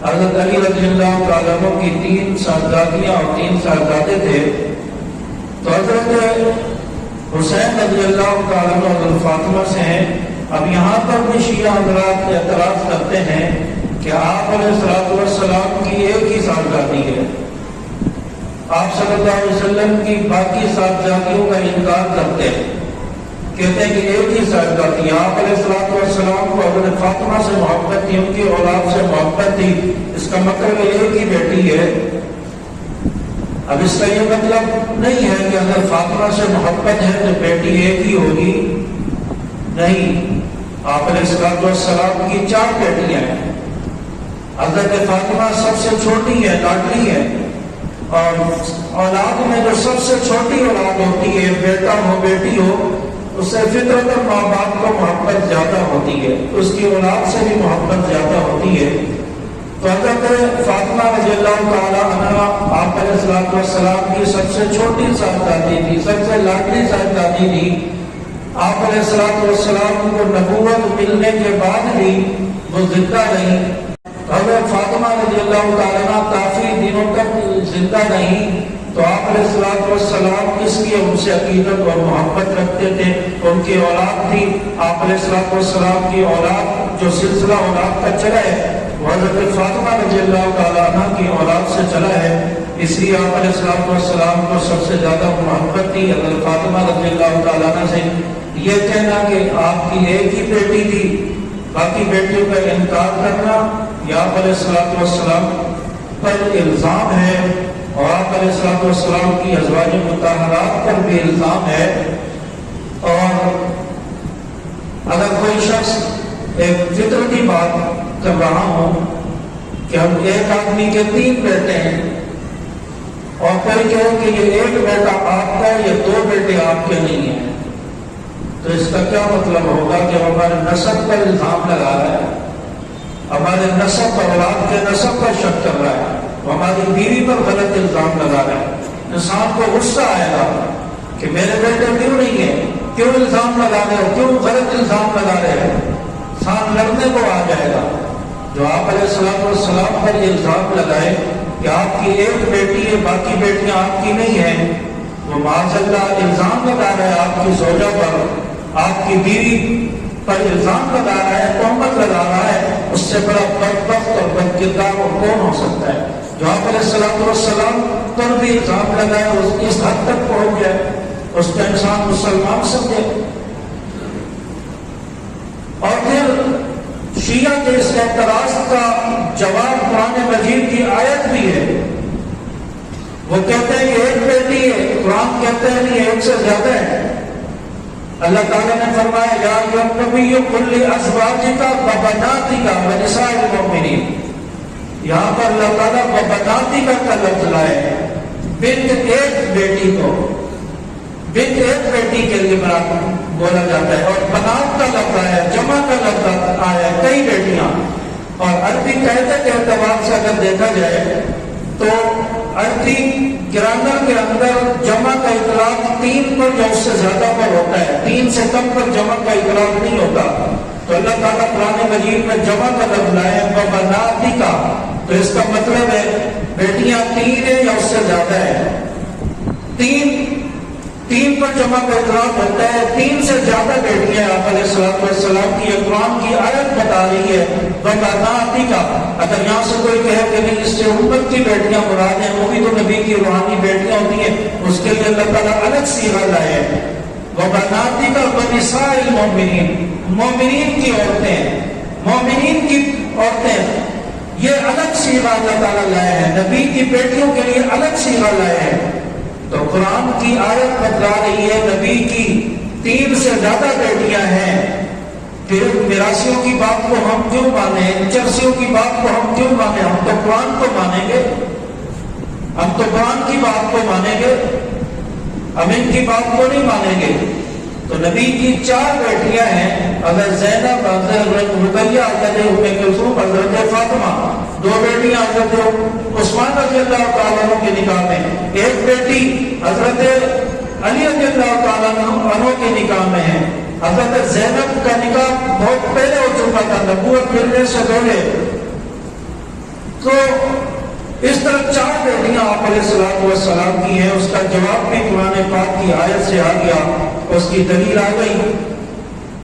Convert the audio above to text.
حضرت علی رضی اللہ تعالیٰ عنہ کی 3 صاحبزادیاں اور 3 صاحبزادے تھے، تو حضرت حسین رضی اللہ تعالیٰ عنہ حضرت فاطمہ سے ہیں۔ اب یہاں پر بھی شیعہ حضرات اعتراض کرتے ہیں کہ آپ علیہ السلام کی ایک ہی صاحبزادی ہے، آپ صلی اللہ علیہ وسلم کی باقی صاحبزادیوں کا انکار کرتے ہیں، کہتے ہیں کہ ایک ہی صاحبزادی، آپ علیہ السلام کو حضرت فاطمہ سے محبت تھی، ان کی اولاد سے محبت تھی، اس کا مطلب ایک ہی بیٹی ہے۔ اب اس کا یہ مطلب نہیں ہے کہ اگر فاطمہ سے محبت ہے تو بیٹی ایک ہی ہوگی، نہیں، آپ علیہ السلام کی 4 بیٹیاں ہیں۔ حضرت فاطمہ سب سے چھوٹی ہے، لاڈلی ہے، اور اولاد میں جو سب سے چھوٹی اولاد ہوتی ہے، بیٹا ہو بیٹی ہو، اس سے فطرت ماں باپ کو محبت زیادہ ہوتی ہے، اس کی اولاد سے بھی محبت زیادہ ہوتی ہے۔ تو حضرت فاطمہ رضی اللہ تعالیٰ عنہ آپ علیہ السلام کی سب سے چھوٹی صاحبزادی تھی، سب سے لاڈلی صاحبزادی تھی۔ آپ علیہ السلام کو نبوت ملنے کے بعد بھی وہ زندہ نہیں، حضرت فاطمہ رضی اللہ تعالیٰ عنہ کافی دنوں تک زندہ نہیں، تو آپ علیہ السلام اس لیے ان سے عقیدت اور محبت رکھتے تھے، ان کی اولاد تھی، آپ علیہ السلام کی اولاد جو سلسلہ اولاد کا چلا ہے وہ حضرت فاطمہ رضی اللہ تعالیٰ عنہ کی اولاد سے چلا ہے، اس لیے آپ علیہ السلام کو سب سے زیادہ محبت تھی حضرت فاطمہ رضی اللہ تعالیٰ عنہ سے۔ یہ کہنا کہ آپ کی ایک ہی بیٹی تھی، باقی بیٹیوں کا انکار کرنا، یہ آپ علیہ السلام پر الزام ہے، اور آپ علیہ السلام کی ازواج مطہرات پر بھی الزام ہے۔ اور اگر کوئی شخص ایک فطرتی بات کر رہا ہو کہ ہم ایک آدمی کے 3 بیٹے ہیں، اور پھر کہو کہ یہ ایک بیٹا آپ کا ہے، یہ 2 بیٹے آپ کے نہیں ہیں، تو اس کا کیا مطلب ہوگا کہ ہمارے نسب پر الزام لگا رہا ہے، ہمارے نسب پر، اولاد کے نسب پر شک کر رہا ہے، ہماری بیوی پر غلط الزام لگا رہا ہے۔ انسان کو غصہ آئے گا کہ میرے بیٹے کیوں نہیں ہیں، کیوں الزام لگا رہے ہو، کیوں غلط الزام لگا رہے ہیں، انسان لڑنے کو آ جائے گا۔ جو آپ علیہ السلام پر یہ الزام لگائے کہ آپ کی ایک بیٹی ہے، باقی بیٹیاں آپ کی نہیں ہیں، وہ معاذ اللہ الزام لگا رہا ہے آپ کی زوجہ پر، آپ کی بیوی پر الزام لگا رہا ہے، تہمت لگا رہا ہے، اس سے بڑا بدبخت اور بدکردار وہ کون ہو سکتا ہے؟ جو آپ علیہ السلام پر بھی الزام لگائے، اس حد تک پہنچ جائے، اس کا انسان مسلمان سمجھے۔ اور پھر شیعہ کے اس اعتراض کا جواب قرآن مجید کی آیت بھی ہے، وہ کہتے ہیں کہ ایک بیٹی ہے، قرآن کہتے ہیں نہیں، ایک سے زیادہ ہے۔ اللہ تعالیٰ نے فرمایا یا ایھا النبی قل لازواجک وبناتک ونساء المؤمنین، یہاں پر اللہ تعالیٰ وبناتک کا لفظ لائے، بنت ایک بیٹی کو، بنت ایک بیٹی کے لیے بولا جاتا ہے، اور بنات کا لفظ آیا، جمع کا لفظ آیا، کئی بیٹیاں۔ اور عربی قاعدے کے اعتبار سے اگر دیکھا جائے تو عربی گرامر کے اندر جمع کا اطلاق 3 پر یا اس سے زیادہ پر ہوتا ہے، 3 سے کم پر جمع کا اطلاق نہیں ہوتا۔ تو اللہ تعالیٰ قرآن مجید میں جمع کا لفظ لائے وبناتک، تو اس کا مطلب ہے بیٹیاں 3 ہیں یا اس سے زیادہ ہے، 3 پر جمع کا اطلاق ہوتا ہے، 3 سے زیادہ بیٹیاں آپ علیہ السلام کی قرآن کی آیت بتا رہی ہے وبناتک۔ اگر یہاں سے کوئی کہے کہ نہیں اس سے امت کی بیٹیاں مراد ہیں، وہ بھی تو نبی کی روحانی بیٹیاں ہوتی ہیں، اس کے لیے اللہ تعالیٰ الگ صیغہ لائے ہیں وبناتک ونساء المؤمنین، مومنین کی عورتیں، مومنین کی عورتیں، یہ الگ صیغہ اللہ تعالیٰ لائے ہیں، نبی کی بیٹیوں کے لیے الگ صیغہ لائے ہیں۔ تو قرآن کی آیت بتلا رہی ہے نبی کی 3 سے زیادہ بیٹیاں ہیں، پھر میراثیوں کی بات کو ہم کیوں مانیں، چرسیوں کی بات کو ہم کیوں مانیں؟ ہم تو قرآن کو مانیں گے، ہم تو قرآن کی بات کو مانیں گے، ہم ان کی بات کو نہیں مانیں گے۔ تو نبی کی 4 بیٹیاں ہیں، حضرت زینب، حضرت رقیہ، حضرت ام کلثوم، حضرت فاطمہ، 2 بیٹیاں حضرت عثمان رضی اللہ تعالیٰ عنہ کے نکاح میں، ایک بیٹی حضرت علی رضی اللہ تعالیٰ عنہ کے نکاح میں ہے۔ حضرت زینب کا نکاح بہت پہلے ہو چکا تھا، نبوت ملنے سے پہلے، تو اس طرح 4 بیٹیاں آپ علیہ الصلوۃ والسلام کی ہیں. اس کا جواب بھی قرآن پاک کی آیت سے آ گیا, اس کی دلیل آ گئی.